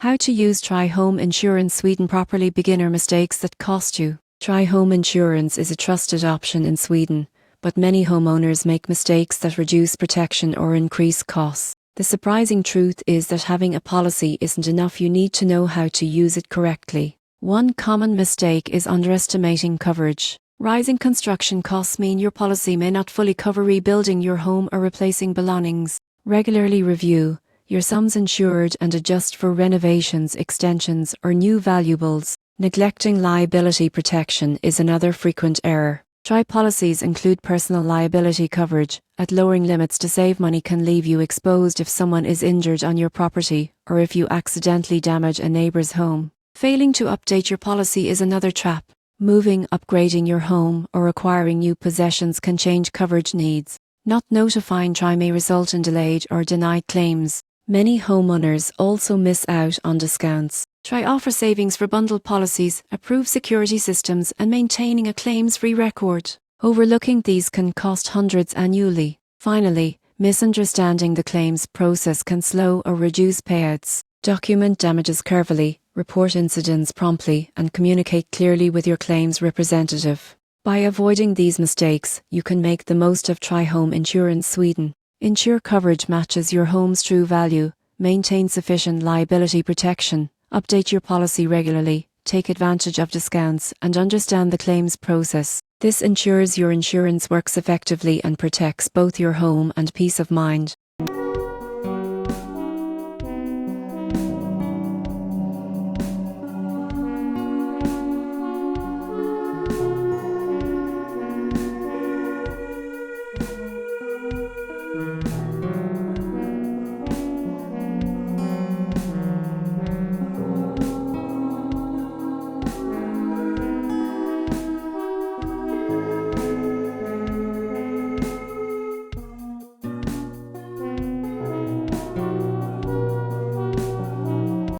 How to use Try Home Insurance Sweden properly. Beginner mistakes that cost you. Try Home Insurance is a trusted option in Sweden, but many homeowners make mistakes that reduce protection or increase costs. The surprising truth is that having a policy isn't enough. You need to know how to use it correctly. One common mistake is underestimating coverage. Rising construction costs mean your policy may not fully cover rebuilding your home or replacing belongings. Regularly review your sums insured and adjust for renovations, extensions, or new valuables. Neglecting liability protection is another frequent error. Try policies include personal liability coverage. At lowering limits to save money can leave you exposed if someone is injured on your property or if you accidentally damage a neighbor's home. Failing to update your policy is another trap. Moving, upgrading your home, or acquiring new possessions can change coverage needs. Not notifying Try may result in delayed or denied claims. Many homeowners also miss out on discounts. Try offer savings for bundled policies, approved security systems, and maintaining a claims-free record. Overlooking these can cost hundreds annually. Finally, misunderstanding the claims process can slow or reduce payouts. Document damages carefully, report incidents promptly, and communicate clearly with your claims representative. By avoiding these mistakes, you can make the most of Try Home Insurance Sweden. Ensure coverage matches your home's true value, maintain sufficient liability protection, update your policy regularly, take advantage of discounts, and understand the claims process. This ensures your insurance works effectively and protects both your home and peace of mind.